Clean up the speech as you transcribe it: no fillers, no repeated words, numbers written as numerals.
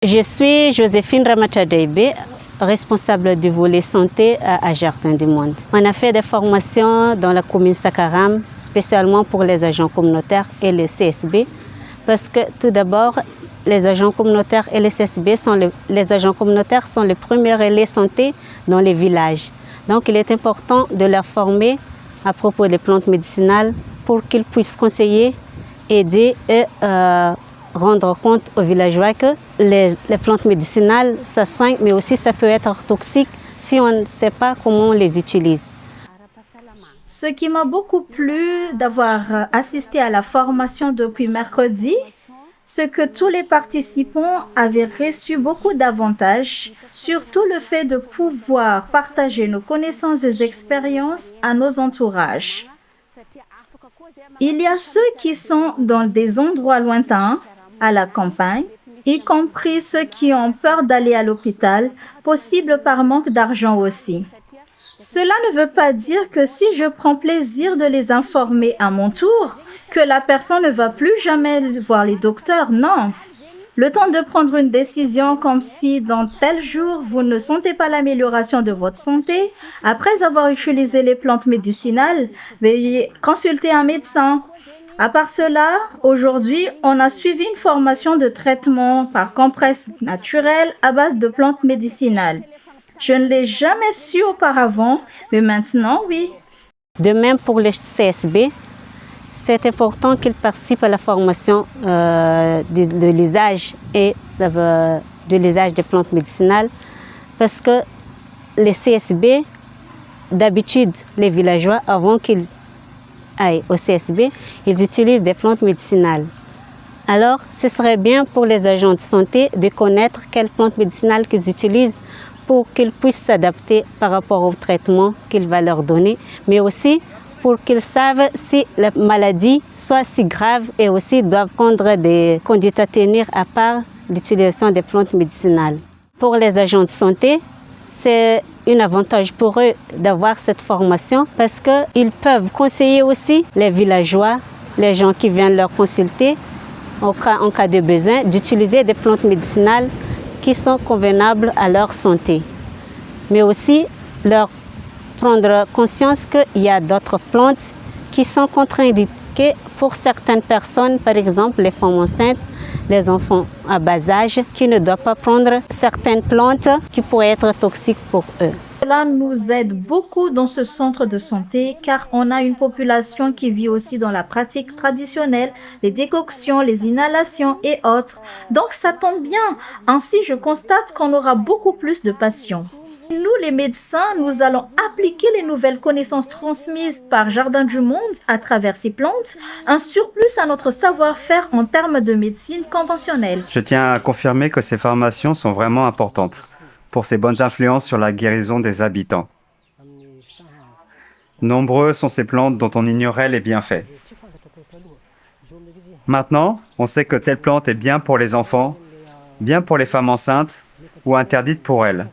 Je suis Joséphine Ramatadeibe, responsable du volet santé à Jardin du Monde. On a fait des formations dans la commune Sakaram, spécialement pour les agents communautaires et les CSB, parce que tout d'abord, les agents communautaires et les CSB les agents communautaires sont les premiers relais santé dans les villages. Donc il est important de leur former à propos des plantes médicinales pour qu'ils puissent conseiller, aider et rendre compte aux villageois que les plantes médicinales, ça soigne, mais aussi ça peut être toxique si on ne sait pas comment on les utilise. Ce qui m'a beaucoup plu d'avoir assisté à la formation depuis mercredi, c'est que tous les participants avaient reçu beaucoup d'avantages, surtout le fait de pouvoir partager nos connaissances et expériences à nos entourages. Il y a ceux qui sont dans des endroits lointains, à la campagne, y compris ceux qui ont peur d'aller à l'hôpital, possible par manque d'argent aussi. Cela ne veut pas dire que si je prends plaisir de les informer à mon tour, que la personne ne va plus jamais voir les docteurs, non. Le temps de prendre une décision comme si dans tel jour vous ne sentez pas l'amélioration de votre santé, après avoir utilisé les plantes médicinales, veuillez consulter un médecin. À part cela, aujourd'hui, on a suivi une formation de traitement par compresse naturelle à base de plantes médicinales. Je ne l'ai jamais su auparavant, mais maintenant, oui. De même pour les CSB, c'est important qu'ils participent à la formation de l'usage et de l'usage des plantes médicinales parce que les CSB, d'habitude, les villageois, avant qu'ils aillent au CSB, ils utilisent des plantes médicinales. Alors, ce serait bien pour les agents de santé de connaître quelles plantes médicinales qu'ils utilisent pour qu'ils puissent s'adapter par rapport au traitement qu'il va leur donner, mais aussi pour qu'ils savent si la maladie soit si grave et aussi doivent prendre des conduites à tenir à part l'utilisation des plantes médicinales. Pour les agents de santé, c'est un avantage pour eux d'avoir cette formation parce qu'ils peuvent conseiller aussi les villageois, les gens qui viennent leur consulter en cas de besoin, d'utiliser des plantes médicinales qui sont convenables à leur santé. Mais aussi leur prendre conscience qu'il y a d'autres plantes qui sont contre-indiquées pour certaines personnes, par exemple les femmes enceintes, les enfants à bas âge, qui ne doivent pas prendre certaines plantes qui pourraient être toxiques pour eux. Cela nous aide beaucoup dans ce centre de santé car on a une population qui vit aussi dans la pratique traditionnelle, les décoctions, les inhalations et autres. Donc ça tombe bien. Ainsi, je constate qu'on aura beaucoup plus de patients. Nous, les médecins, nous allons appliquer les nouvelles connaissances transmises par Jardin du Monde à travers ces plantes, un surplus à notre savoir-faire en termes de médecine conventionnelle. Je tiens à confirmer que ces formations sont vraiment importantes pour ses bonnes influences sur la guérison des habitants. Nombreux sont ces plantes dont on ignorait les bienfaits. Maintenant, on sait que telle plante est bien pour les enfants, bien pour les femmes enceintes ou interdite pour elles.